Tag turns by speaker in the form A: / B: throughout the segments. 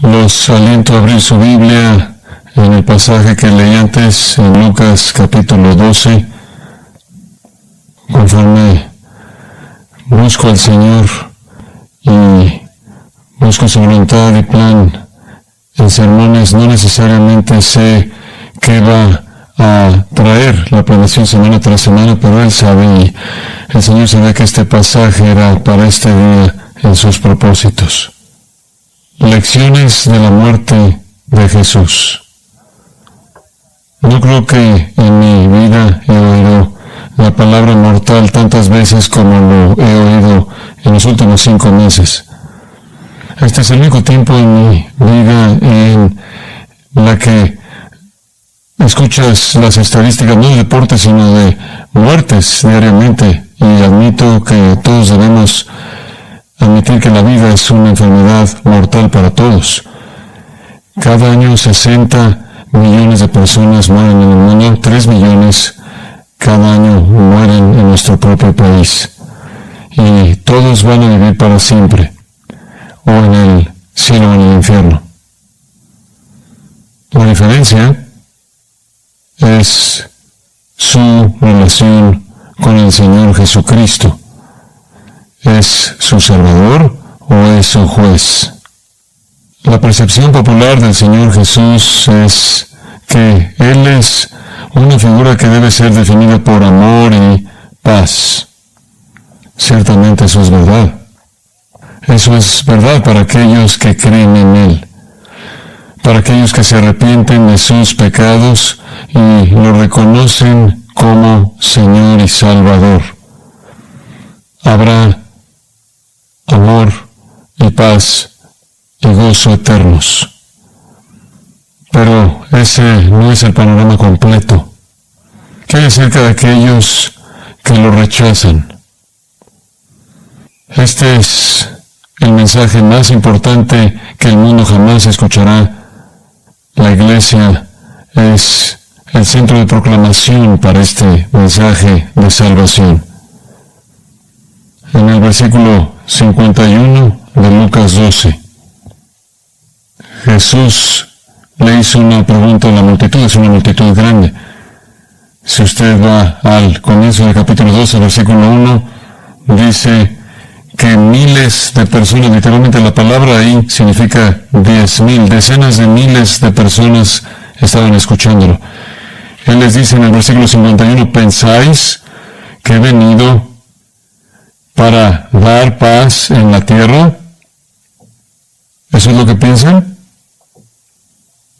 A: Los aliento a abrir su Biblia en el pasaje que leí antes, en Lucas capítulo 12. Conforme busco al Señor y busco su voluntad y plan en sermones, no necesariamente sé qué va a traer la planeación semana tras semana, pero Él sabe, y el Señor sabe que este pasaje era para este día en sus propósitos. Lecciones de la muerte de Jesús. No creo que en mi vida he oído la palabra mortal tantas veces como lo he oído en los últimos 5 meses. Este es el único tiempo en mi vida en la que escuchas las estadísticas, no de deportes, sino de muertes diariamente, y admito que todos debemos admitir que la vida es una enfermedad mortal para todos. Cada año 60 millones de personas mueren en el mundo, 3 millones cada año mueren en nuestro propio país. Y todos van a vivir para siempre, o en el cielo o en el infierno. La diferencia es su relación con el Señor Jesucristo. ¿Es su Salvador o es su juez? La percepción popular del Señor Jesús es que Él es una figura que debe ser definida por amor y paz. Ciertamente eso es verdad. Eso es verdad para aquellos que creen en Él, para aquellos que se arrepienten de sus pecados y lo reconocen como Señor y Salvador. Habrá amor y paz y gozo eternos. Pero ese no es el panorama completo. ¿Qué hay acerca de aquellos que lo rechazan? Este es el mensaje más importante que el mundo jamás escuchará. La iglesia es el centro de proclamación para este mensaje de salvación. En el versículo 51 de Lucas 12, Jesús le hizo una pregunta a la multitud, es una multitud grande. Si usted va al comienzo del capítulo 12, versículo 1, dice que miles de personas, literalmente la palabra ahí significa 10,000, decenas de miles de personas estaban escuchándolo. Él les dice en el versículo 51, ¿pensáis que he venido para dar paz en la tierra? ¿Eso es lo que piensan?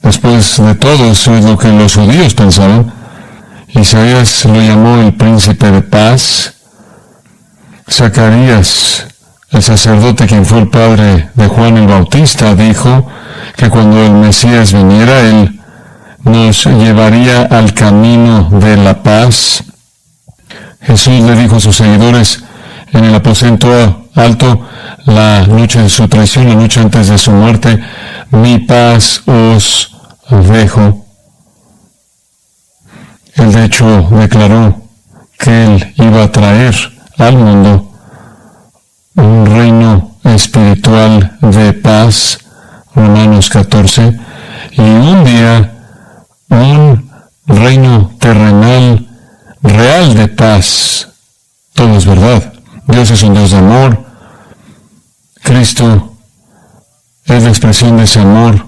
A: Después de todo, eso es lo que los judíos pensaban. Isaías lo llamó el príncipe de paz. Zacarías, el sacerdote quien fue el padre de Juan el Bautista, dijo que cuando el Mesías viniera, Él nos llevaría al camino de la paz. Jesús le dijo a sus seguidores en el aposento alto, la noche de su traición, la noche antes de su muerte, mi paz os dejo. Él de hecho declaró que Él iba a traer al mundo un reino espiritual de paz, Romanos 14, y un día un reino terrenal real de paz. Todo es verdad. Dios es un Dios de amor. Cristo es la expresión de ese amor.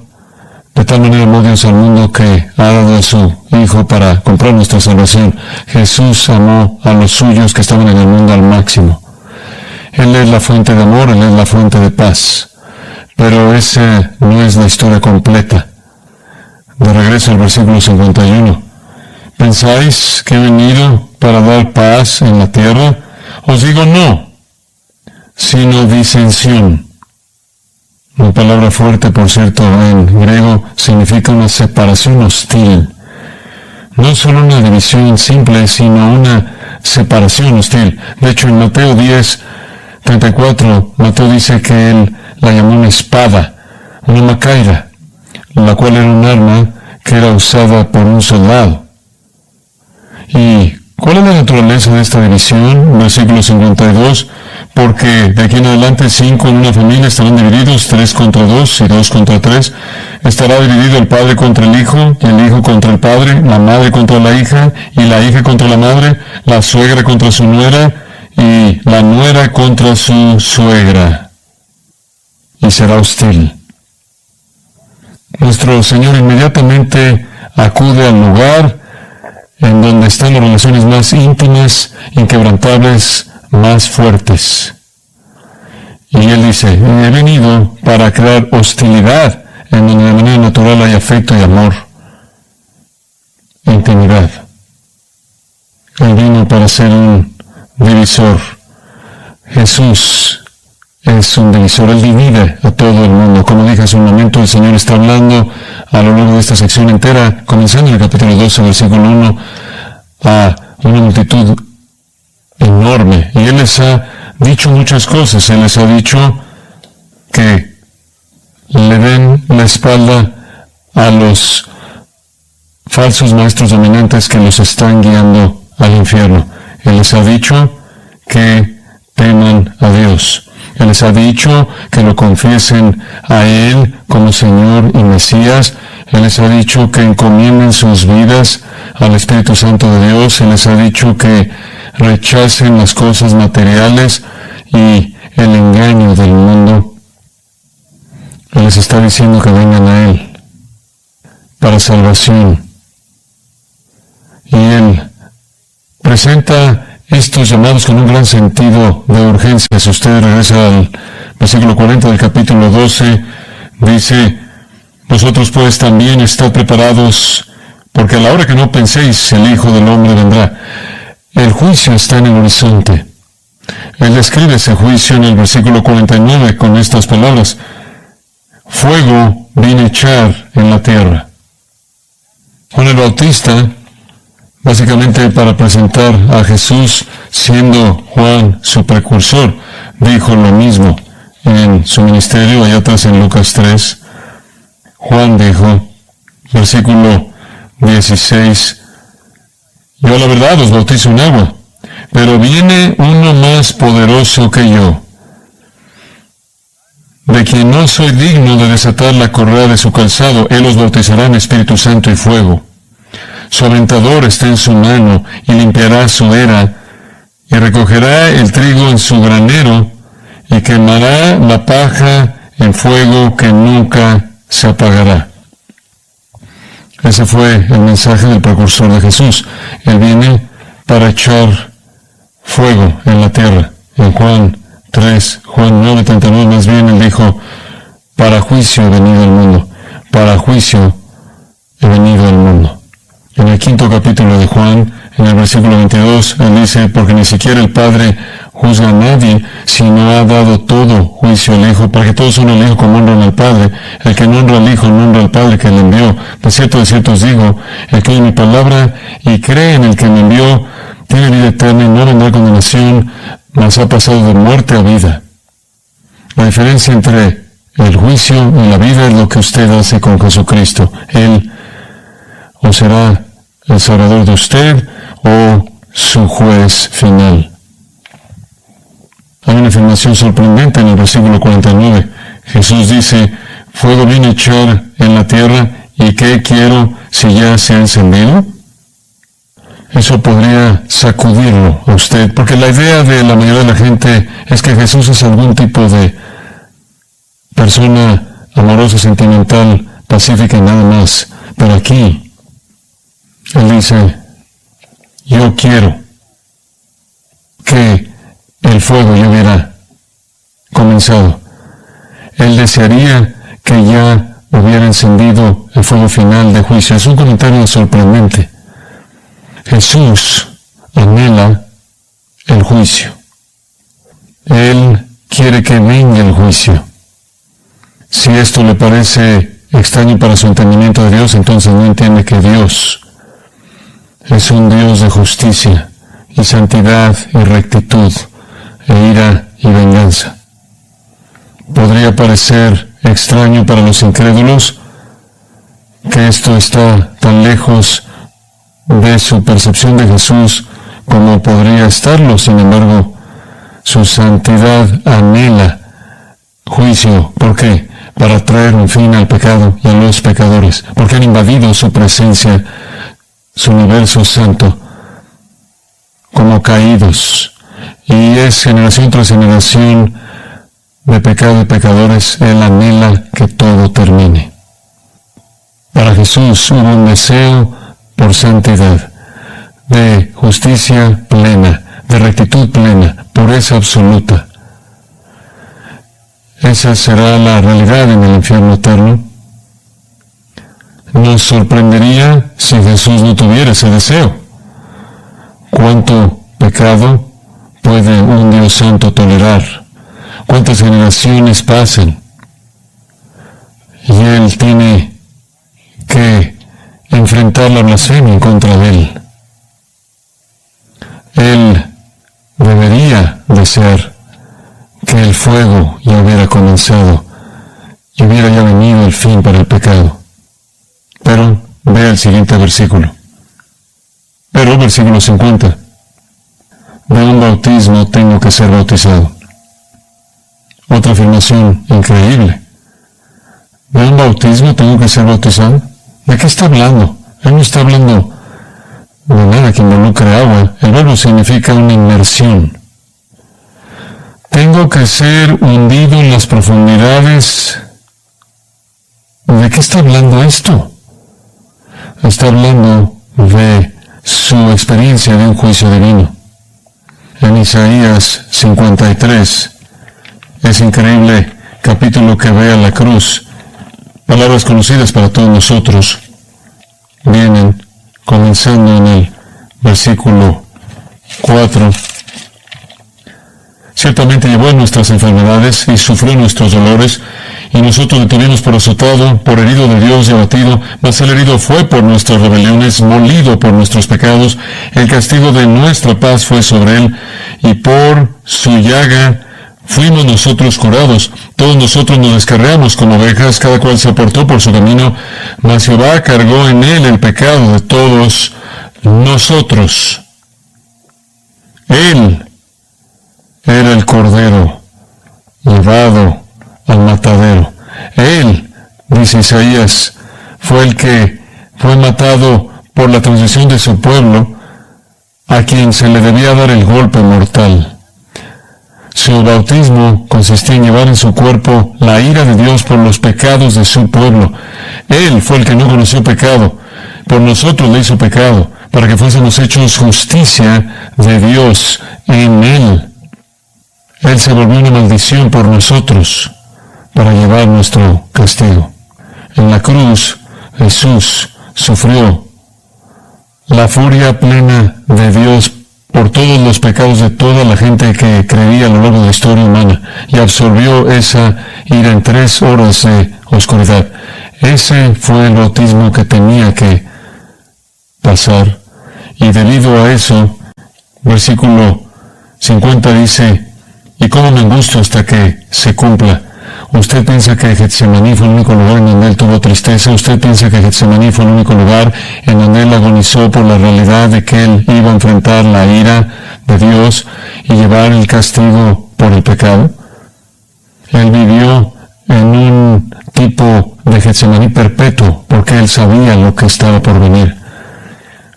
A: De tal manera amó Dios al mundo que ha dado a su Hijo para comprar nuestra salvación. Jesús amó a los suyos que estaban en el mundo al máximo. Él es la fuente de amor, Él es la fuente de paz. Pero esa no es la historia completa. De regreso al versículo 51. ¿Pensáis que he venido para dar paz en la tierra? Os digo no, sino disensión. Una palabra fuerte, por cierto, en griego significa una separación hostil. No solo una división simple, sino una separación hostil. De hecho, en Mateo 10:34, Mateo dice que Él la llamó una espada, una macaira, la cual era un arma que era usada por un soldado. Y ¿Cuál es la naturaleza de esta división? Versículo 52. Porque de aquí en adelante 5 en una familia estarán divididos, 3 contra 2 y 2 contra 3. Estará dividido el padre contra el hijo, y el hijo contra el padre, la madre contra la hija, y la hija contra la madre, la suegra contra su nuera, y la nuera contra su suegra. Y será hostil. Nuestro Señor inmediatamente acude al lugar en donde están las relaciones más íntimas, inquebrantables, más fuertes. Y Él dice, he venido para crear hostilidad en donde de manera natural hay afecto y amor, intimidad. Él vino para ser un divisor. Jesús es un divisor, Él divide a todo el mundo. Como dije hace un momento, el Señor está hablando a lo largo de esta sección entera, comenzando en el capítulo 12, versículo 1, a una multitud enorme. Y Él les ha dicho muchas cosas. Él les ha dicho que le den la espalda a los falsos maestros dominantes que los están guiando al infierno. Él les ha dicho que teman a Dios. Él les ha dicho que lo confiesen a Él como Señor y Mesías. Él les ha dicho que encomienden sus vidas al Espíritu Santo de Dios. Él les ha dicho que rechacen las cosas materiales y el engaño del mundo. Él les está diciendo que vengan a Él para salvación. Y Él presenta estos llamados con un gran sentido de urgencia. Si usted regresa al versículo 40 del capítulo 12, dice, vosotros pues también estad preparados, porque a la hora que no penséis, el Hijo del Hombre vendrá. El juicio está en el horizonte. Él describe ese juicio en el versículo 49 con estas palabras: fuego vine a echar en la tierra. Juan el Bautista, básicamente para presentar a Jesús siendo Juan su precursor, dijo lo mismo en su ministerio, allá atrás en Lucas 3. Juan dijo, versículo 16, yo la verdad os bautizo en agua, pero viene uno más poderoso que yo, de quien no soy digno de desatar la correa de su calzado. Él os bautizará en Espíritu Santo y fuego. Su aventador está en su mano y limpiará su era, y recogerá el trigo en su granero, y quemará la paja en fuego que nunca se apagará. Ese fue el mensaje del precursor de Jesús. Él viene para echar fuego en la tierra. En Juan 3, Juan 9:39 más bien, Él dijo, para juicio he venido al mundo. Para juicio he venido al mundo. En el 5º capítulo de Juan, en el versículo 22, Él dice, porque ni siquiera el Padre juzga a nadie, sino ha dado todo juicio al Hijo, para que todos honren al Hijo como honran al Padre. El que no honra al Hijo, no honra al Padre que le envió. De cierto os digo, el que oye mi palabra y cree en el que me envió, tiene vida eterna y no vendrá condenación, mas ha pasado de muerte a vida. La diferencia entre el juicio y la vida es lo que usted hace con Jesucristo. Él o será el salvador de usted o su juez final. Hay una afirmación sorprendente en el versículo 49. Jesús dice, fuego viene a echar en la tierra, ¿y qué quiero si ya se ha encendido? Eso podría sacudirlo a usted, porque la idea de la mayoría de la gente es que Jesús es algún tipo de persona amorosa, sentimental, pacífica y nada más. Pero aquí Él dice, yo quiero que el fuego ya hubiera comenzado. Él desearía que ya hubiera encendido el fuego final de juicio. Es un comentario sorprendente. Jesús anhela el juicio. Él quiere que venga el juicio. Si esto le parece extraño para su entendimiento de Dios, entonces no entiende que Dios es un Dios de justicia y santidad y rectitud, e ira y venganza. Podría parecer extraño para los incrédulos que esto está tan lejos de su percepción de Jesús como podría estarlo. Sin embargo, su santidad anhela juicio. ¿Por qué? Para traer un fin al pecado y a los pecadores, porque han invadido su presencia, su universo santo, como caídos. Y es generación tras generación de pecado y pecadores. Él anhela que todo termine. Para Jesús hubo un deseo por santidad, de justicia plena, de rectitud plena, pureza absoluta. Esa será la realidad en el infierno eterno. Nos sorprendería si Jesús no tuviera ese deseo. ¿Cuánto pecado puede un Dios santo tolerar? ¿Cuántas generaciones pasan? Y Él tiene que enfrentar la blasfemia en contra de Él. Él debería desear que el fuego ya hubiera comenzado y hubiera ya venido el fin para el pecado. Pero vea el siguiente versículo. Pero versículo 50. De un bautismo tengo que ser bautizado. Otra afirmación increíble. ¿De un bautismo tengo que ser bautizado? ¿De qué está hablando? Él no está hablando de nada que involucre agua. El verbo significa una inmersión. Tengo que ser hundido en las profundidades. ¿De qué está hablando esto? Está hablando de su experiencia de un juicio divino. En Isaías 53, es increíble capítulo que ve a la cruz. Palabras conocidas para todos nosotros vienen comenzando en el versículo 4. Ciertamente llevó nuestras enfermedades y sufrió nuestros dolores, y nosotros le tuvimos por azotado, por herido de Dios y abatido, mas el herido fue por nuestras rebeliones, molido por nuestros pecados. El castigo de nuestra paz fue sobre él, y por su llaga fuimos nosotros curados. Todos nosotros nos descarriamos como ovejas, cada cual se apartó por su camino, mas Jehová cargó en él el pecado de todos nosotros. Él era el cordero llevado al matadero. Él, dice Isaías, fue el que fue matado por la transgresión de su pueblo, a quien se le debía dar el golpe mortal. Su bautismo consistía en llevar en su cuerpo la ira de Dios por los pecados de su pueblo. Él fue el que no conoció pecado. Por nosotros le hizo pecado, para que fuésemos hechos justicia de Dios en él. Él se volvió una maldición por nosotros, para llevar nuestro castigo. En la cruz, Jesús sufrió la furia plena de Dios por todos los pecados de toda la gente que creía a lo largo de la historia humana, y absorbió esa ira en 3 horas de oscuridad. Ese fue el bautismo que tenía que pasar, y debido a eso, versículo 50 dice, y cómo me angustio hasta que se cumpla. Usted piensa que Getsemaní fue el único lugar en donde él tuvo tristeza. Usted piensa que Getsemaní fue el único lugar en donde él agonizó por la realidad de que él iba a enfrentar la ira de Dios y llevar el castigo por el pecado. Él vivió en un tipo de Getsemaní perpetuo porque él sabía lo que estaba por venir.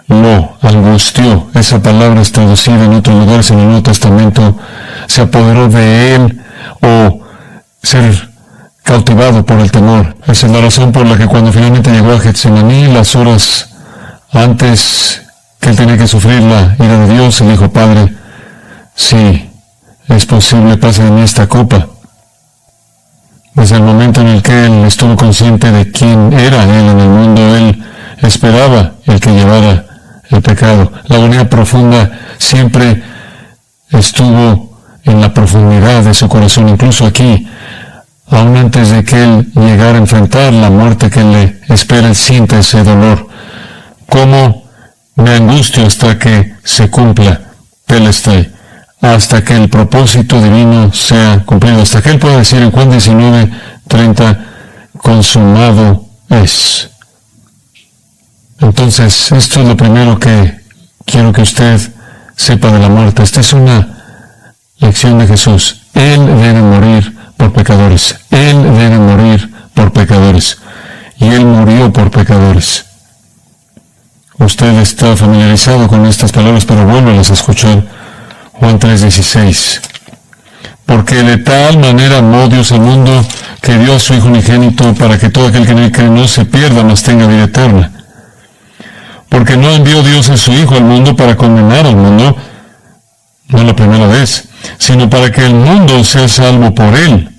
A: Lo angustió. Esa palabra es traducida en otros lugares en el Nuevo Testamento. Se apoderó de él, o ser cautivado por el temor. Esa es la razón por la que cuando finalmente llegó a Getsemaní, las horas antes que él tenía que sufrir la ira de Dios, él dijo, Padre, si es posible, pase de mí esta copa. Desde el momento en el que él estuvo consciente de quién era él en el mundo, él esperaba el que llevara el pecado. La agonía profunda siempre estuvo en la profundidad de su corazón, incluso aquí, aún antes de que él llegara a enfrentar la muerte que le espera, él siente ese dolor. ¿Cómo me angustio hasta que se cumpla? Telestai, hasta que el propósito divino sea cumplido, hasta que él pueda decir en Juan 19:30, consumado es. Entonces, esto es lo primero que quiero que usted sepa de la muerte. Esta es una lección de Jesús. Él debe morir por pecadores. Él debe morir por pecadores. Y Él murió por pecadores. Usted está familiarizado con estas palabras, pero vuélvalas a escuchar. Juan 3:16. Porque de tal manera amó Dios al mundo, que dio a su Hijo unigénito, para que todo aquel que en él cree no se pierda, mas tenga vida eterna. Porque no envió Dios a su Hijo al mundo para condenar al mundo, no la primera vez, sino para que el mundo sea salvo por él.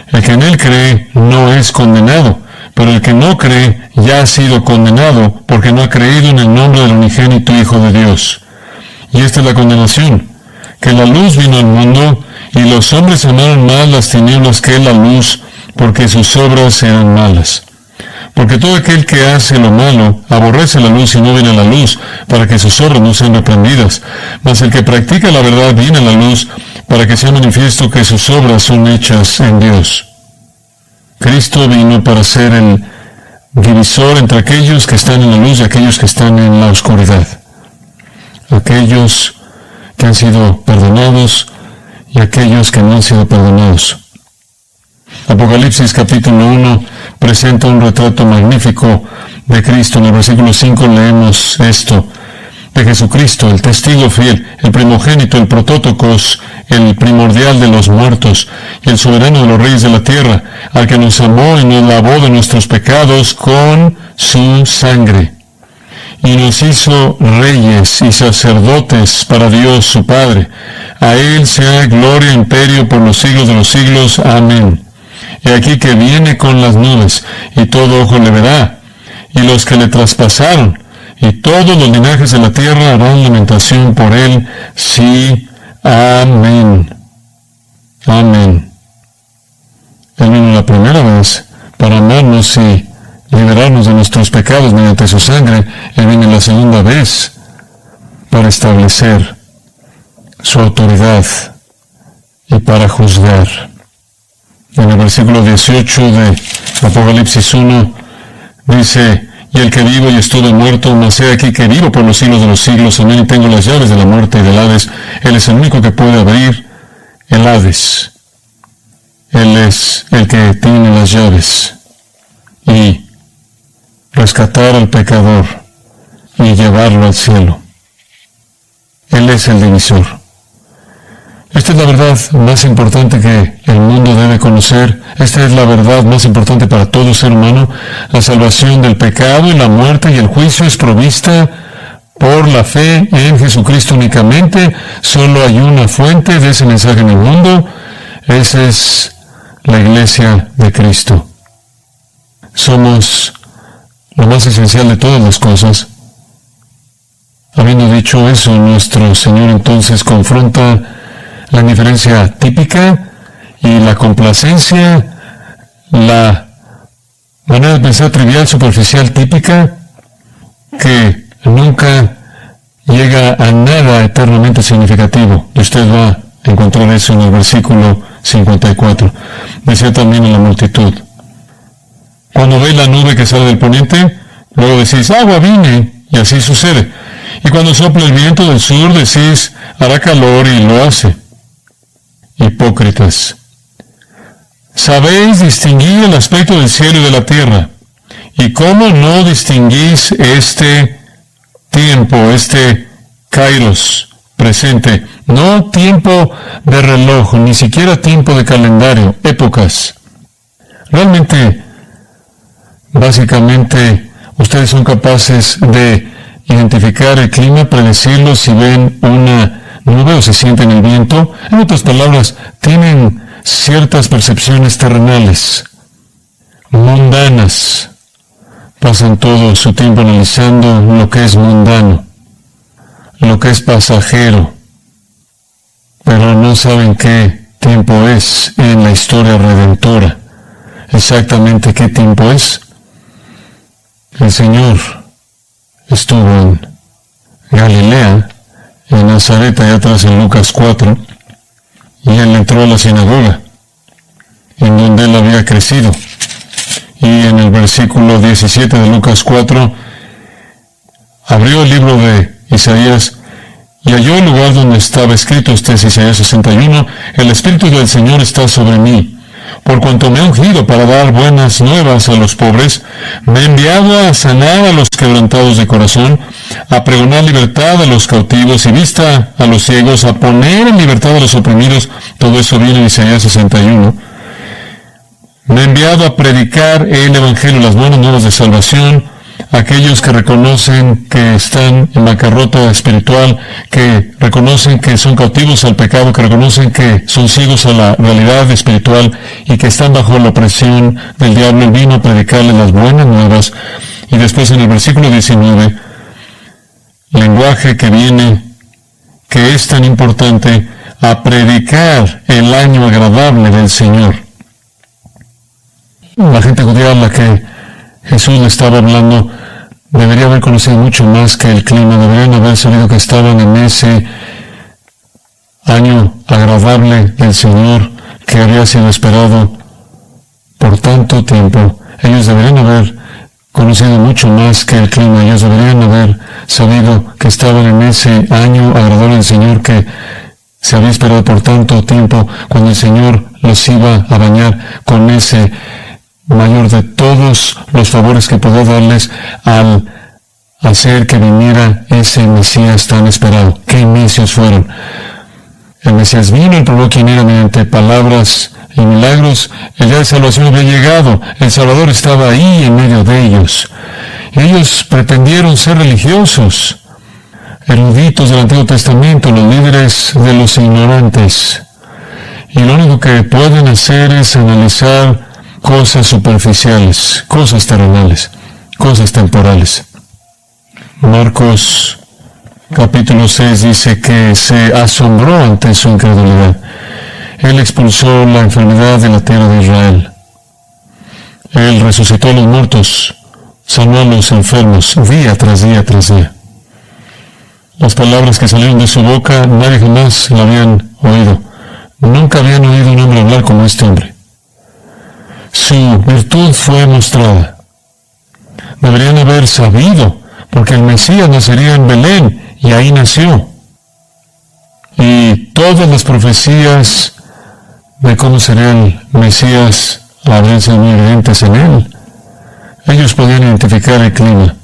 A: El que en él cree no es condenado, pero el que no cree ya ha sido condenado, porque no ha creído en el nombre del unigénito Hijo de Dios. Y esta es la condenación, que la luz vino al mundo, y los hombres amaron más las tinieblas que la luz, porque sus obras eran malas. Porque todo aquel que hace lo malo aborrece la luz y no viene a la luz, para que sus obras no sean reprendidas. Mas el que practica la verdad viene a la luz, para que sea manifiesto que sus obras son hechas en Dios. Cristo vino para ser el divisor entre aquellos que están en la luz y aquellos que están en la oscuridad. Aquellos que han sido perdonados y aquellos que no han sido perdonados. Apocalipsis capítulo 1 presenta un retrato magnífico de Cristo. En el versículo 5 leemos esto: de Jesucristo, el testigo fiel, el primogénito, el protótocos, el primordial de los muertos, y el soberano de los reyes de la tierra, al que nos amó y nos lavó de nuestros pecados con su sangre, y nos hizo reyes y sacerdotes para Dios su Padre. A Él sea gloria e imperio por los siglos de los siglos. Amén. He aquí que viene con las nubes, y todo ojo le verá, y los que le traspasaron, y todos los linajes de la tierra harán lamentación por él. Sí, amén. Amén. Él vino la primera vez para amarnos y liberarnos de nuestros pecados mediante su sangre. Él viene la segunda vez para establecer su autoridad y para juzgar. En el versículo 18 de Apocalipsis 1 dice: y el que vivo y estuve muerto, mas he aquí que vivo por los siglos de los siglos. Amén. Y tengo las llaves de la muerte y del Hades. Él es el único que puede abrir el Hades. Él es el que tiene las llaves. Y rescatar al pecador y llevarlo al cielo. Él es el divisor. Esta es la verdad más importante que el mundo debe conocer. Esta es la verdad más importante para todo ser humano. La salvación del pecado y la muerte y el juicio es provista por la fe en Jesucristo únicamente. Solo hay una fuente de ese mensaje en el mundo. Esa es la iglesia de Cristo. Somos lo más esencial de todas las cosas. Habiendo dicho eso, nuestro Señor entonces confronta la indiferencia típica y la complacencia, la manera de pensar trivial, superficial, típica, que nunca llega a nada eternamente significativo. Y usted va a encontrar eso en el versículo 54. Decía también en la multitud: cuando ve la nube que sale del poniente, luego decís: agua vine, y así sucede. Y cuando sopla el viento del sur, decís: hará calor, y lo hace. Hipócritas, sabéis distinguir el aspecto del cielo y de la tierra, y cómo no distinguís este tiempo, este kairos presente, no tiempo de reloj, ni siquiera tiempo de calendario, épocas. Realmente, básicamente, ustedes son capaces de identificar el clima, predecirlo si ven una nube o se sienten el viento. En otras palabras, tienen ciertas percepciones terrenales, mundanas. Pasan todo su tiempo analizando lo que es mundano, lo que es pasajero, pero no saben qué tiempo es en la historia redentora. Exactamente qué tiempo es. El Señor estuvo en Galilea, en Nazaret, allá atrás en Lucas 4, y él entró a la sinagoga, en donde él había crecido. Y en el versículo 17 de Lucas 4, abrió el libro de Isaías y halló el lugar donde estaba escrito, este es Isaías 61, el Espíritu del Señor está sobre mí, por cuanto me ha ungido para dar buenas nuevas a los pobres, me ha enviado a sanar a los quebrantados de corazón, a pregonar libertad a los cautivos y vista a los ciegos, a poner en libertad a los oprimidos. Todo eso viene en Isaías 61. Me ha enviado a predicar el Evangelio, las buenas nuevas de salvación, a aquellos que reconocen que están en bancarrota espiritual, que reconocen que son cautivos al pecado, que reconocen que son ciegos a la realidad espiritual y que están bajo la opresión del diablo. Él vino a predicarles las buenas nuevas. Y después en el versículo 19, lenguaje que viene, que es tan importante, a predicar el año agradable del Señor. La gente judía a la que Jesús le estaba hablando debería haber conocido mucho más que el clima, deberían haber sabido que estaban en ese año agradable del Señor que había sido esperado por tanto tiempo. Ellos deberían haber conocido mucho más que el clima, ellos deberían haber sabido que estaban en ese año agradable del Señor que se había esperado por tanto tiempo, cuando el Señor los iba a bañar con ese mayor de todos los favores que podía darles al hacer que viniera ese Mesías tan esperado. ¡Qué inicios fueron! El Mesías vino, él probó quién era mediante palabras y milagros. El día de salvación había llegado, el Salvador estaba ahí en medio de ellos. Ellos pretendieron ser religiosos, eruditos del Antiguo Testamento, los líderes de los ignorantes. Y lo único que pueden hacer es analizar cosas superficiales, cosas terrenales, cosas temporales. Marcos capítulo 6 dice que se asombró ante su incredulidad. Él expulsó la enfermedad de la tierra de Israel. Él resucitó a los muertos, sanó a los enfermos, día tras día tras día. Las palabras que salieron de su boca, nadie jamás la habían oído. Nunca habían oído un hombre hablar como este hombre. Su virtud fue mostrada. Deberían haber sabido, porque el Mesías nacería en Belén, y ahí nació. Y todas las profecías de cómo sería el Mesías habrían sido muy evidentes en él. Ellos podían identificar el clima.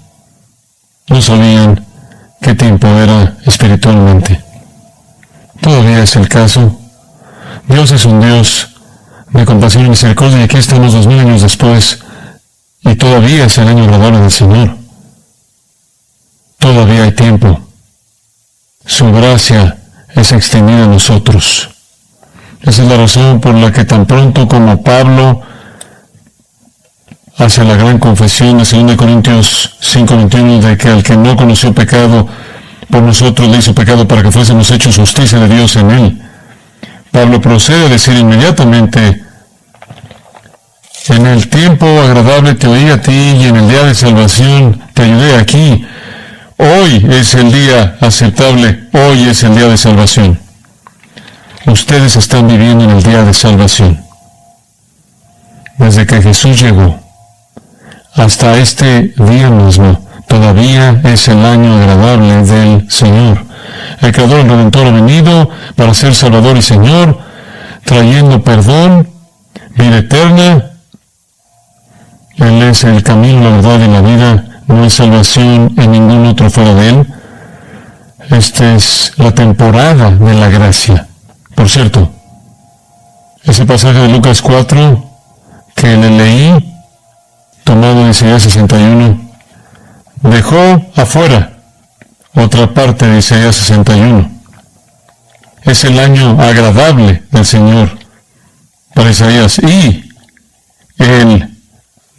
A: No sabían qué tiempo era espiritualmente. Todavía es el caso. Dios es un Dios de compasión y misericordia, y aquí estamos 2000 años después, y todavía es el año agradable del Señor. Todavía hay tiempo. Su gracia es extendida a nosotros. Esa es la razón por la que tan pronto como Pablo hace la gran confesión de 2 Corintios 5:21 de que al que no conoció pecado, por nosotros le hizo pecado para que fuésemos hechos justicia de Dios en él. Pablo procede a decir inmediatamente: en el tiempo agradable te oí a ti, y en el día de salvación te ayudé aquí. Hoy es el día aceptable, hoy es el día de salvación. Ustedes están viviendo en el día de salvación. Desde que Jesús llegó hasta este día mismo, todavía es el año agradable del Señor. El Creador, el Redentor, ha venido para ser Salvador y Señor, trayendo perdón, vida eterna. Él es el camino, la verdad y la vida. No hay salvación en ningún otro fuera de Él. Esta es la temporada de la gracia. Por cierto, ese pasaje de Lucas 4 que le leí, tomado de Isaías 61, dejó afuera otra parte de Isaías 61. Es el año agradable del Señor para Isaías y el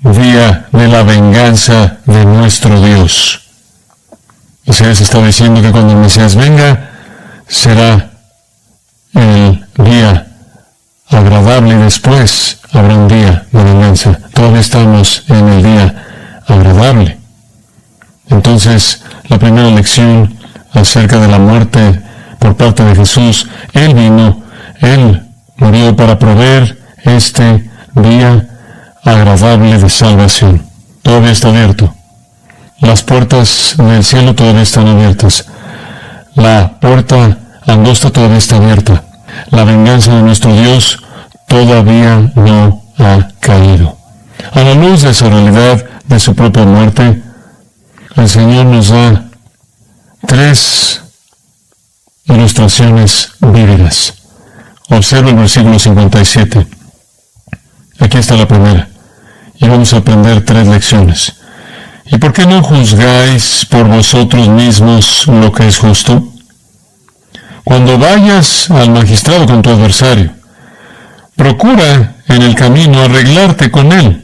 A: día de la venganza de nuestro Dios. Isaías está diciendo que cuando el Mesías venga será el día agradable y después habrá un día de venganza. Todavía estamos en el día agradable. Entonces, la primera lección acerca de la muerte por parte de Jesús: Él vino, Él murió para proveer este día agradable de salvación. Todavía está abierto. Las puertas del cielo todavía están abiertas. La puerta angosta todavía está abierta. La venganza de nuestro Dios todavía no ha caído. A la luz de esa realidad de su propia muerte, el Señor nos da 3 ilustraciones vívidas. Observa el versículo 57. Aquí está la primera. Y vamos a aprender 3 lecciones. ¿Y por qué no juzgáis por vosotros mismos lo que es justo? Cuando vayas al magistrado con tu adversario, procura en el camino arreglarte con él.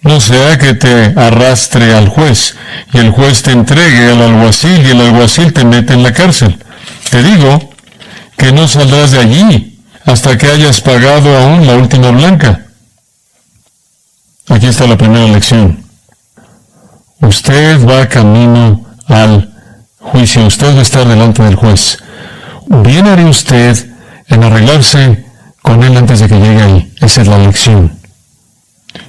A: No sea que te arrastre al juez, y el juez te entregue al alguacil, y el alguacil te mete en la cárcel. Te digo que no saldrás de allí hasta que hayas pagado aún la última blanca. Aquí está la primera lección. Usted va camino al juicio, usted va a estar delante del juez. Bien haría usted en arreglarse con él antes de que llegue ahí. Esa es la lección.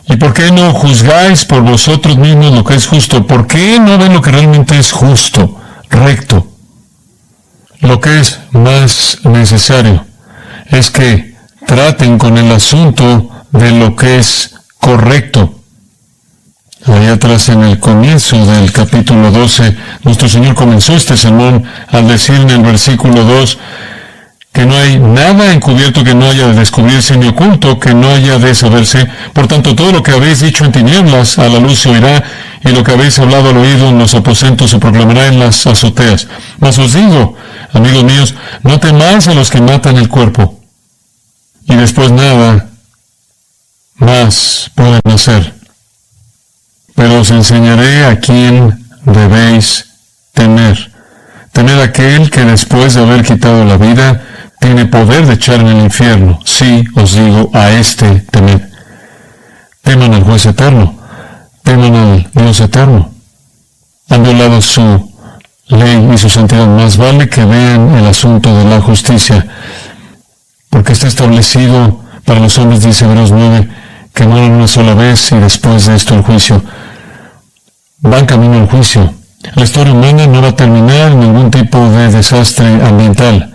A: ¿Y por qué no juzgáis por vosotros mismos lo que es justo? ¿Por qué no ven lo que realmente es justo, recto? Lo que es más necesario es que traten con el asunto de lo que es correcto. Allá atrás en el comienzo del capítulo 12, nuestro Señor comenzó este sermón al decir en el versículo 2 que no hay nada encubierto que no haya de descubrirse, ni oculto que no haya de saberse. Por tanto, todo lo que habéis dicho en tinieblas a la luz se oirá, y lo que habéis hablado al oído en los aposentos se proclamará en las azoteas. Mas os digo, amigos míos, no temáis a los que matan el cuerpo, y después nada más pueden hacer. Pero os enseñaré a quién debéis temer. Temed a aquel que después de haber quitado la vida, tiene poder de echar en el infierno. Sí, os digo, a este temed. Teman al juez eterno. Teman al Dios eterno. Han violado su ley y su santidad. Más vale que vean el asunto de la justicia, porque está establecido para los hombres, dice Hebreos 9, que mueren una sola vez y después de esto el juicio. Van camino al juicio. La historia humana no va a terminar en ningún tipo de desastre ambiental.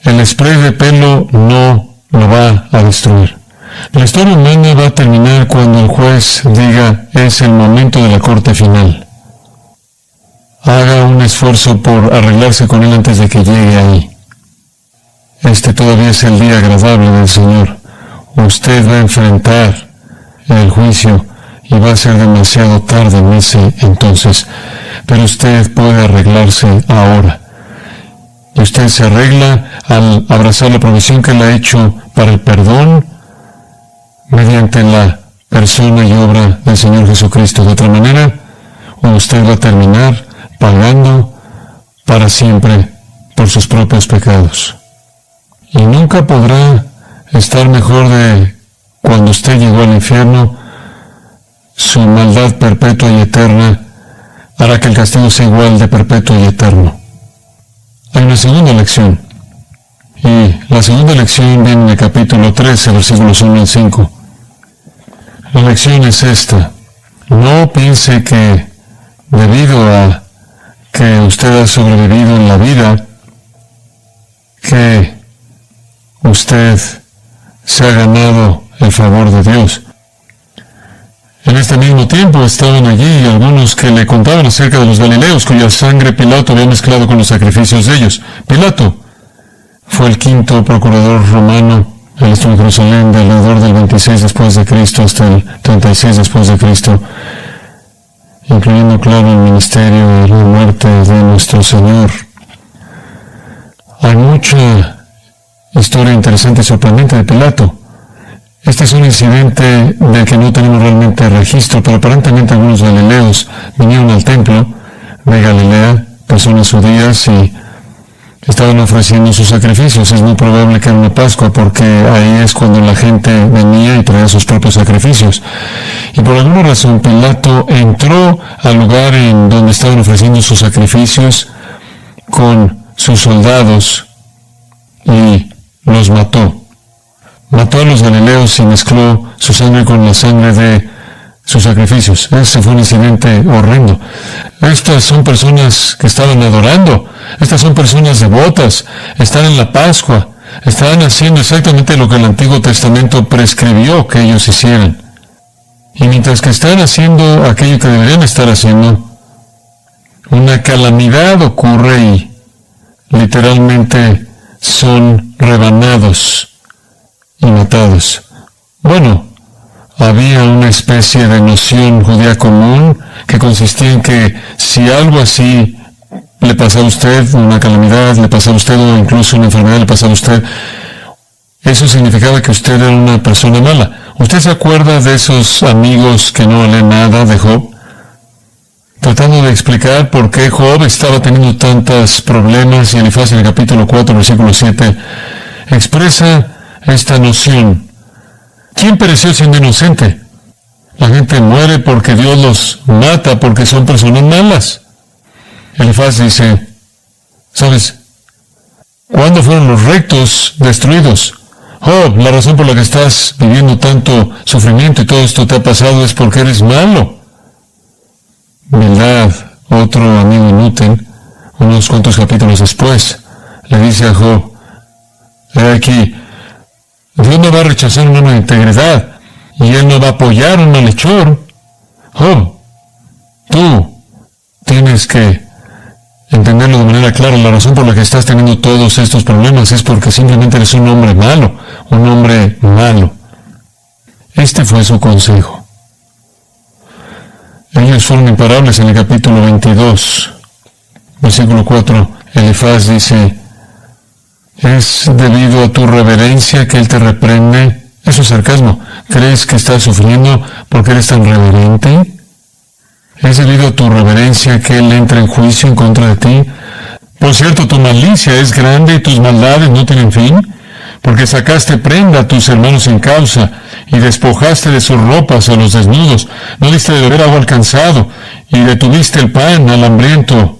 A: El spray de pelo no lo va a destruir. La historia humana va a terminar cuando el juez diga es el momento de la corte final. Haga un esfuerzo por arreglarse con él antes de que llegue ahí. Este todavía es el día agradable del Señor. Usted va a enfrentar el juicio y va a ser demasiado tarde en ese entonces. Pero usted puede arreglarse ahora. Y usted se arregla al abrazar la provisión que Él ha hecho para el perdón mediante la persona y obra del Señor Jesucristo. De otra manera, usted va a terminar pagando para siempre por sus propios pecados. Y nunca podrá estar mejor de cuando usted llegó al infierno. Su maldad perpetua y eterna hará que el castigo sea igual de perpetuo y eterno. Hay una segunda lección. Y la segunda lección viene en el capítulo 13, versículos 1 al 5. La lección es esta. No piense que debido a que usted ha sobrevivido en la vida, que usted se ha ganado el favor de Dios. En este mismo tiempo estaban allí algunos que le contaban acerca de los galileos, cuya sangre Pilato había mezclado con los sacrificios de ellos. Pilato fue el 5º procurador romano. Él estuvo en Jerusalén de alrededor del 26 después de Cristo hasta el 36 después de Cristo, incluyendo, claro, el ministerio y la muerte de nuestro Señor. Hay mucha historia interesante y sorprendente de Pilato. Este es un incidente del que no tenemos realmente registro, pero aparentemente algunos galileos vinieron al templo de Galilea, personas judías, y estaban ofreciendo sus sacrificios. Es muy probable que era una Pascua, porque ahí es cuando la gente venía y traía sus propios sacrificios. Y por alguna razón Pilato entró al lugar en donde estaban ofreciendo sus sacrificios con sus soldados y los mató. Mató a los galileos y mezcló su sangre con la sangre de sus sacrificios. Ese fue un incidente horrendo. Estas son personas que estaban adorando. Estas son personas devotas. Están en la Pascua. Estaban haciendo exactamente lo que el Antiguo Testamento prescribió que ellos hicieran. Y mientras que están haciendo aquello que deberían estar haciendo, una calamidad ocurre y literalmente son rebanados y matados. Bueno, había una especie de noción judía común que consistía en que si algo así le pasaba a usted, una calamidad le pasaba a usted o incluso una enfermedad le pasaba a usted, eso significaba que usted era una persona mala. ¿Usted se acuerda de esos amigos que no leen nada de Job? Tratando de explicar por qué Job estaba teniendo tantos problemas, y Elifaz en el capítulo 4, versículo 7, expresa esta noción. ¿Quién pereció siendo inocente? La gente muere porque Dios los mata, porque son personas malas. Elifaz dice, ¿sabes? ¿Cuándo fueron los rectos destruidos? Job, la razón por la que estás viviendo tanto sufrimiento y todo esto te ha pasado es porque eres malo. Bildad, otro amigo inútil, unos cuantos capítulos después, le dice a Job, aquí, Dios no va a rechazar un hombre de integridad, y Él no va a apoyar a un malhechor. Job, tú tienes que entenderlo de manera clara. La razón por la que estás teniendo todos estos problemas es porque simplemente eres un hombre malo, un hombre malo. Este fue su consejo. Ellos fueron imparables. En el capítulo 22, versículo 4, Elifaz dice, ¿es debido a tu reverencia que Él te reprende? Eso es sarcasmo. ¿Crees que estás sufriendo porque eres tan reverente? ¿Es debido a tu reverencia que Él entra en juicio en contra de ti? Por cierto, tu malicia es grande y tus maldades no tienen fin, porque sacaste prenda a tus hermanos sin causa, y despojaste de sus ropas a los desnudos, no diste de beber agua al cansado, y detuviste el pan al hambriento.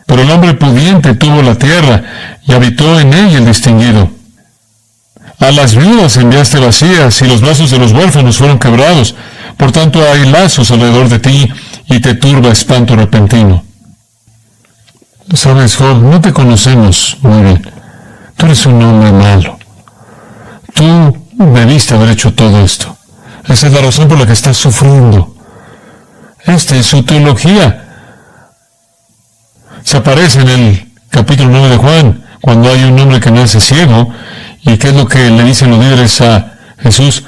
A: Pero el hombre pudiente tuvo la tierra, y habitó en ella el distinguido. A las viudas enviaste vacías, y los brazos de los huérfanos fueron quebrados. Por tanto hay lazos alrededor de ti, y te turba espanto repentino. Sabes, Job, no te conocemos muy bien. Tú eres un hombre malo. Tú debiste haber hecho todo esto. Esa es la razón por la que estás sufriendo. Esta es su teología. Se aparece en el capítulo 9 de Juan, cuando hay un hombre que nace ciego, y qué es lo que le dicen los líderes a Jesús.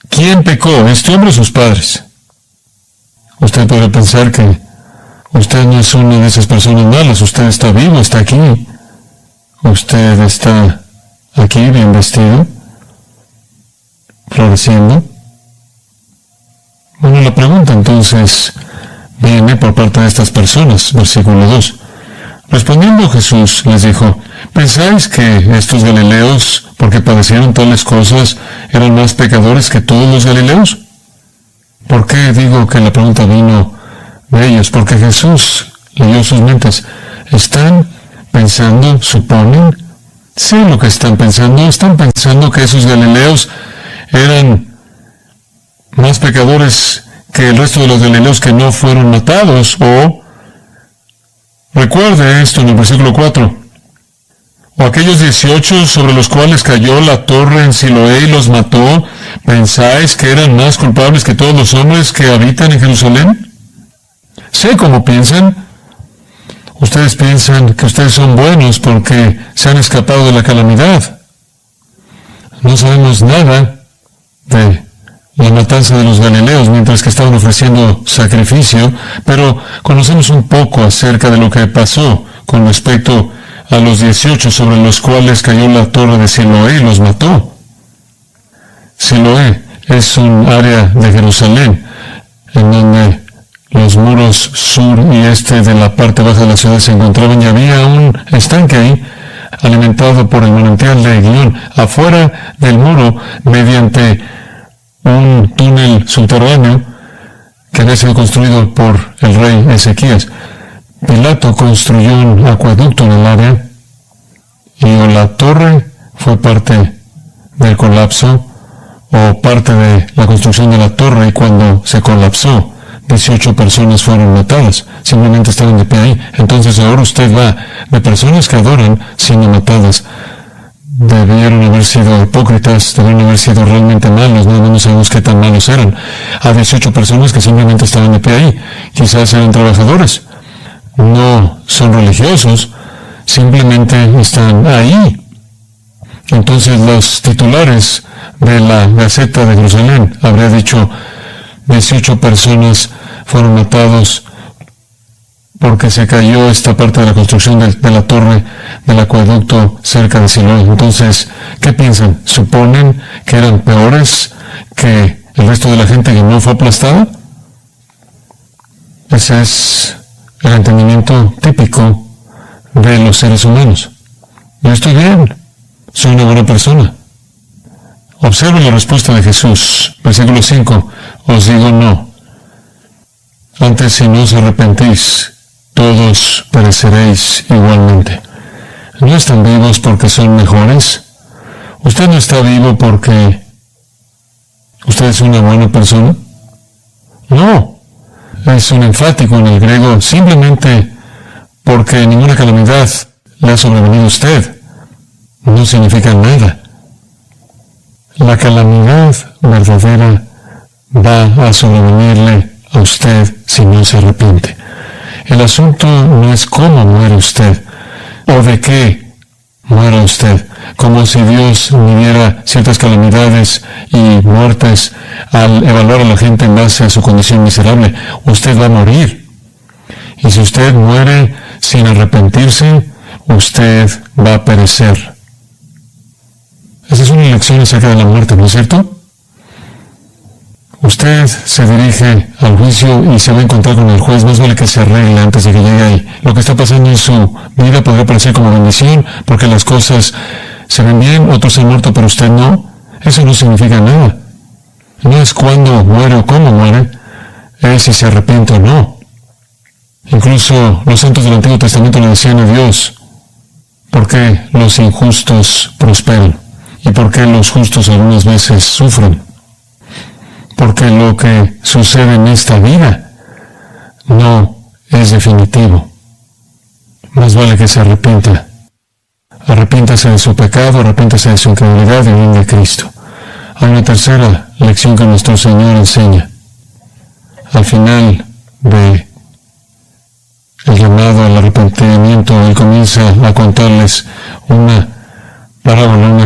A: ¿Quién pecó, este hombre o sus padres? Usted puede pensar que usted no es una de esas personas malas. Usted está vivo, está aquí. Usted está aquí bien vestido, floreciendo. Bueno, la pregunta entonces viene por parte de estas personas, versículo 2. Respondiendo Jesús les dijo, ¿pensáis que estos galileos, porque padecieron tales cosas, eran más pecadores que todos los galileos? ¿Por qué digo que la pregunta vino de ellos? Porque Jesús leyó sus mentes. ¿Están pensando, suponen? Sé lo que están pensando. Están pensando que esos galileos eran más pecadores que el resto de los galileos que no fueron matados. O, recuerde esto en el versículo 4. O aquellos 18 sobre los cuales cayó la torre en Siloé y los mató, ¿pensáis que eran más culpables que todos los hombres que habitan en Jerusalén? Sé cómo piensan. Ustedes piensan que ustedes son buenos porque se han escapado de la calamidad. No sabemos nada de la matanza de los galileos mientras que estaban ofreciendo sacrificio, pero conocemos un poco acerca de lo que pasó con respecto a los 18 sobre los cuales cayó la torre de Siloé y los mató. Siloé es un área de Jerusalén en donde los muros sur y este de la parte baja de la ciudad se encontraban y había un estanque ahí alimentado por el manantial de Guión afuera del muro mediante un túnel subterráneo que había sido construido por el rey Ezequías. Pilato construyó un acueducto en el área y o la torre fue parte del colapso o parte de la construcción de la torre, y cuando se colapsó, 18 personas fueron matadas, simplemente estaban de pie ahí. Entonces ahora usted va de personas que adoran siendo matadas. Debieron haber sido hipócritas, debieron haber sido realmente malos, no sabemos qué tan malos eran. A 18 personas que simplemente estaban de pie ahí, quizás eran trabajadores, no son religiosos, simplemente están ahí. Entonces los titulares de la Gaceta de Jerusalén habría dicho: 18 personas fueron matados porque se cayó esta parte de la construcción de la torre del acueducto cerca de Siloé. Entonces, ¿qué piensan? ¿Suponen que eran peores que el resto de la gente que no fue aplastada? Ese es el entendimiento típico de los seres humanos. Yo estoy bien, soy una buena persona. Observe la respuesta de Jesús, versículo 5, os digo no. Antes, si no os arrepentís, todos pereceréis igualmente. ¿No están vivos porque son mejores? ¿Usted no está vivo porque usted es una buena persona? No, es un enfático en el griego, simplemente porque ninguna calamidad le ha sobrevenido a usted. No significa nada. La calamidad verdadera va a sobrevenirle a usted si no se arrepiente. El asunto no es cómo muere usted o de qué muera usted, como si Dios midiera ciertas calamidades y muertes al evaluar a la gente en base a su condición miserable. Usted va a morir. Y si usted muere sin arrepentirse, usted va a perecer. Esa es una lección acerca de la muerte, ¿no es cierto? Usted se dirige al juicio y se va a encontrar con el juez. Más vale que se arregle antes de que llegue ahí. Lo que está pasando en su vida podría parecer como bendición, porque las cosas se ven bien, otros han muerto, pero usted no. Eso no significa nada. No es cuándo muere o cómo muere, es si se arrepiente o no. Incluso los santos del Antiguo Testamento le decían a Dios: ¿por qué los injustos prosperan? ¿Y por qué los justos algunas veces sufren? Porque lo que sucede en esta vida no es definitivo. Más vale que se arrepienta. Arrepiéntase de su pecado, arrepiéntase de su incredulidad y venga a Cristo. Hay una tercera lección que nuestro Señor enseña. Al final de el llamado al arrepentimiento, Él comienza a contarles una parábola, una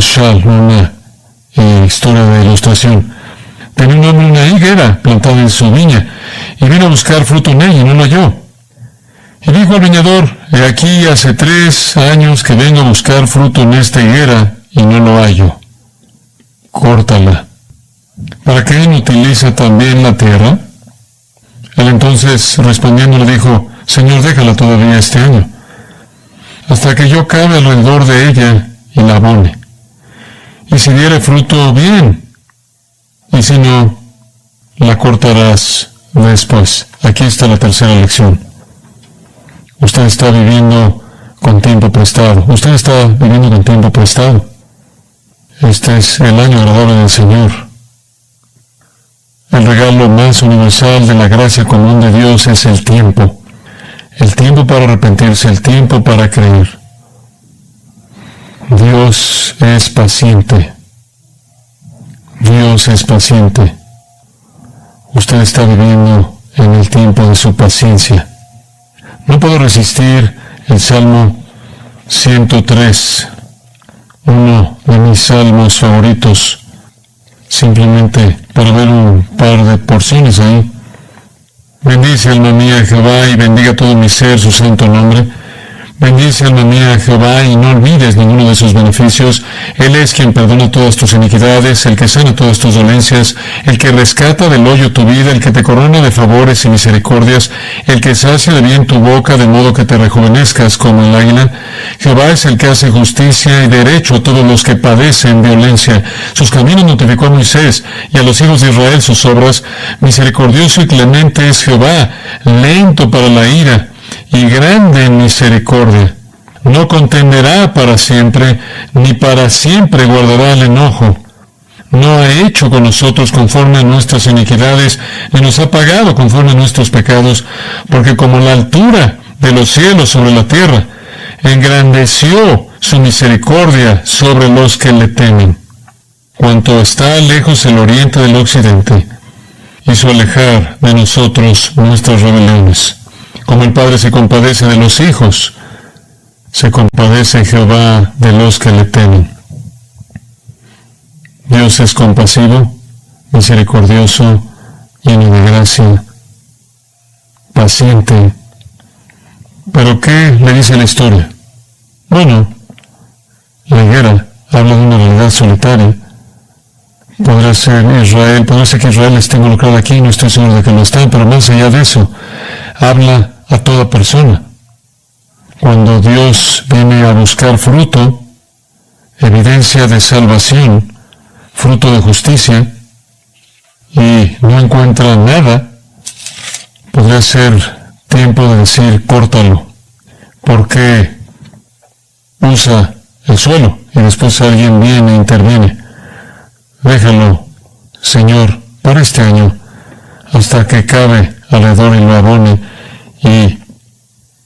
A: historia de ilustración. Tenía un hombre una higuera plantada en su viña, y vino a buscar fruto en ella y no lo halló. Y dijo al viñador: he aquí hace 3 años que vengo a buscar fruto en esta higuera y no lo hallo. Córtala. ¿Para qué inutiliza también la tierra? Él entonces respondiendo le dijo: Señor, déjala todavía este año, hasta que yo cabe alrededor de ella y la abone. Y si diere fruto, bien, y si no, la cortarás después. Aquí está la tercera lección. Usted está viviendo con tiempo prestado. Usted está viviendo con tiempo prestado. Este es el año agradable del Señor. El regalo más universal de la gracia común de Dios es el tiempo. El tiempo para arrepentirse, el tiempo para creer. Dios es paciente. Dios es paciente. Usted está viviendo en el tiempo de su paciencia. No puedo resistir el Salmo 103, uno de mis salmos favoritos, simplemente para ver un par de porciones ahí. Bendice, alma mía, a Jehová, y bendiga todo mi ser su santo nombre. Bendice, alma mía, a Jehová, y no olvides ninguno de sus beneficios. Él es quien perdona todas tus iniquidades, el que sana todas tus dolencias, el que rescata del hoyo tu vida, el que te corona de favores y misericordias, el que sacia de bien tu boca, de modo que te rejuvenezcas como el águila. Jehová es el que hace justicia y derecho a todos los que padecen violencia. Sus caminos notificó a Moisés, y a los hijos de Israel sus obras. Misericordioso y clemente es Jehová, lento para la ira, y grande en misericordia. No contenderá para siempre, ni para siempre guardará el enojo. no ha hecho con nosotros conforme a nuestras iniquidades, ni nos ha pagado conforme a nuestros pecados, porque como la altura de los cielos sobre la tierra, engrandeció su misericordia sobre los que le temen. Cuanto está lejos el oriente del occidente, hizo alejar de nosotros nuestras rebeliones. Como el Padre se compadece de los hijos, se compadece Jehová de los que le temen. Dios es compasivo, misericordioso, lleno de gracia, paciente. ¿Pero qué le dice la historia? Bueno, la higuera habla de una realidad solitaria. Podrá ser que Israel esté involucrado aquí, no estoy seguro de que lo está, pero más allá de eso, habla a toda persona. Cuando Dios viene a buscar fruto, evidencia de salvación, fruto de justicia, y no encuentra nada, podría ser tiempo de decir, córtalo, porque usa el suelo, y después alguien viene e interviene. Déjalo, Señor, para este año, hasta que cabe alrededor y lo abone, y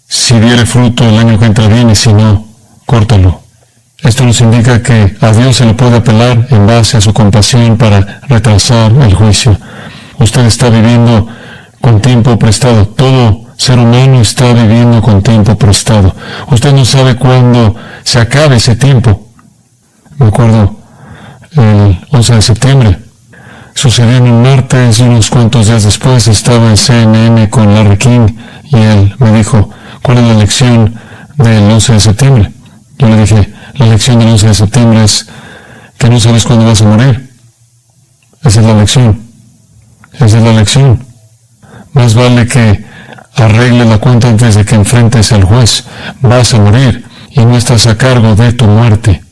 A: si diere fruto el año que entra bien, y si no, córtalo. Esto nos indica que a Dios se le puede apelar en base a su compasión para retrasar el juicio. Usted está viviendo con tiempo prestado. Todo ser humano está viviendo con tiempo prestado. Usted no sabe cuándo se acabe ese tiempo. Me acuerdo el 11 de septiembre. Sucedió en un martes y unos cuantos días después estaba en CNN con Larry King y él me dijo, ¿cuál es la lección del 11 de septiembre? Yo le dije, la lección del 11 de septiembre es que no sabes cuándo vas a morir. Esa es la lección. Esa es la lección. Más vale que arregle la cuenta antes de que enfrentes al juez. Vas a morir y no estás a cargo de tu muerte.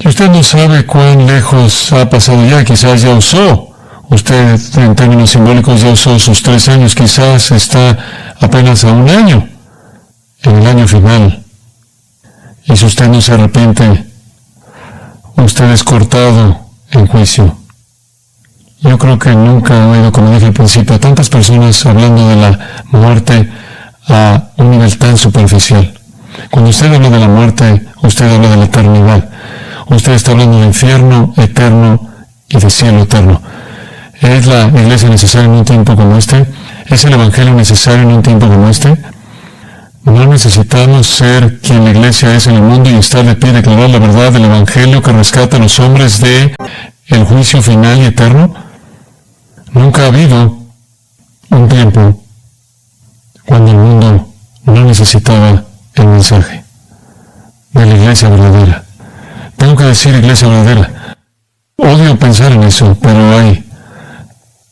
A: Y usted no sabe cuán lejos ha pasado ya, quizás ya usó. Usted, en términos simbólicos, ya usó sus 3 años, quizás está apenas a 1 año, en el año final. Y si usted no se arrepiente, usted es cortado en juicio. Yo creo que nunca he oído, como dije al principio, a tantas personas hablando de la muerte a un nivel tan superficial. Cuando usted habla de la muerte, usted habla de la eternidad. Usted está hablando de infierno eterno y de cielo eterno. ¿Es la iglesia necesaria en un tiempo como este? ¿Es el evangelio necesario en un tiempo como este? No necesitamos ser quien la iglesia es en el mundo y estar de pie y declarar la verdad del evangelio que rescata a los hombres de el juicio final y eterno. Nunca ha habido un tiempo cuando el mundo no necesitaba el mensaje de la iglesia verdadera. Tengo que decir iglesia verdadera. Odio pensar en eso, pero hay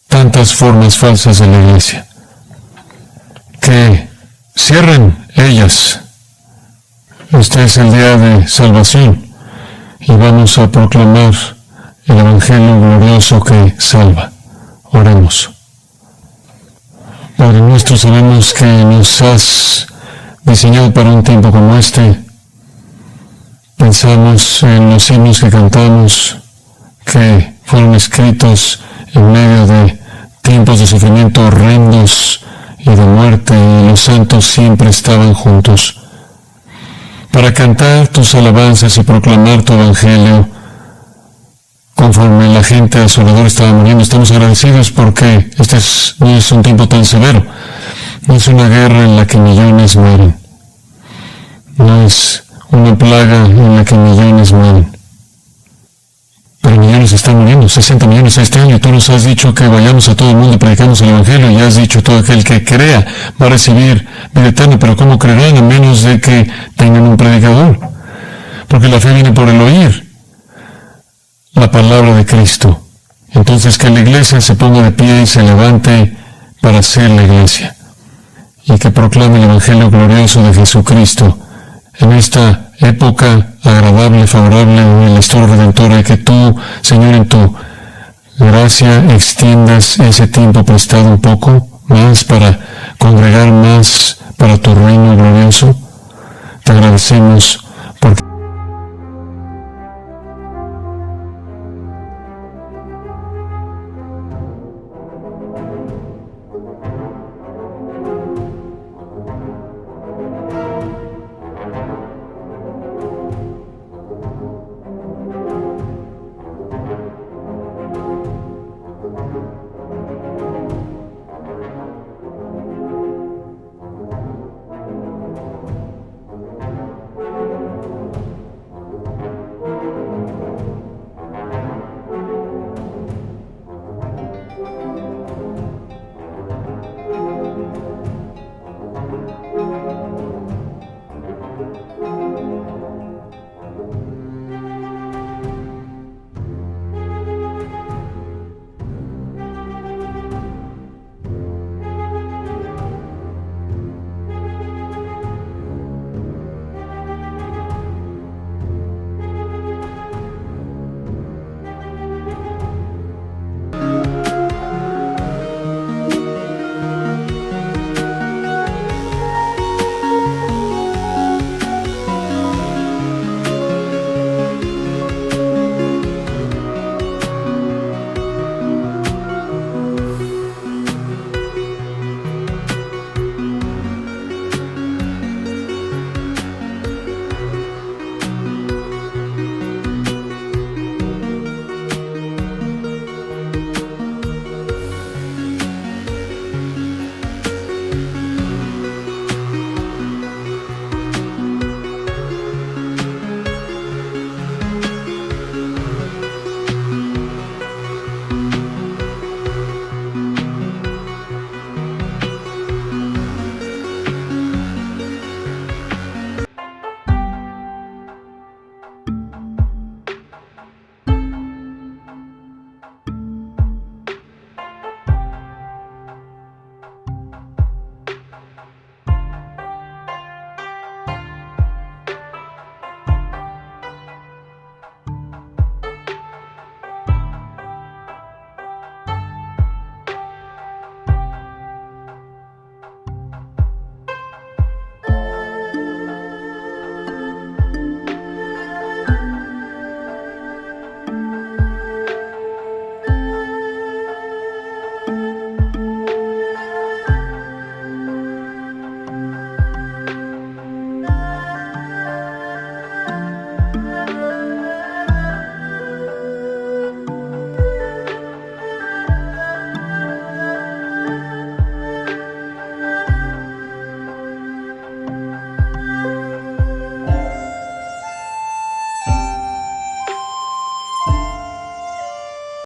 A: tantas formas falsas de la iglesia. Que cierren ellas. Este es el día de salvación y vamos a proclamar el evangelio glorioso que salva. Oremos. Padre nuestro, sabemos que nos has diseñado para un tiempo como este. Pensamos en los himnos que cantamos, que fueron escritos en medio de tiempos de sufrimiento horrendos y de muerte, y los santos siempre estaban juntos para cantar tus alabanzas y proclamar tu evangelio. Conforme la gente a su alrededor estaba muriendo, estamos agradecidos porque no es un tiempo tan severo. No es una guerra en la que millones mueren. No es una plaga en la que millones mueren. Pero millones están muriendo, 60 millones este año. Tú nos has dicho que vayamos a todo el mundo y predicamos el evangelio, y has dicho todo aquel que crea va a recibir vida eterna. Pero ¿cómo creerán a menos de que tengan un predicador? Porque la fe viene por el oír la palabra de Cristo. Entonces que la iglesia se ponga de pie y se levante para ser la iglesia, y que proclame el evangelio glorioso de Jesucristo en esta época agradable, favorable en la historia redentora, y que tú, Señor, en tu gracia extiendas ese tiempo prestado un poco más para congregar más para tu reino glorioso. Te agradecemos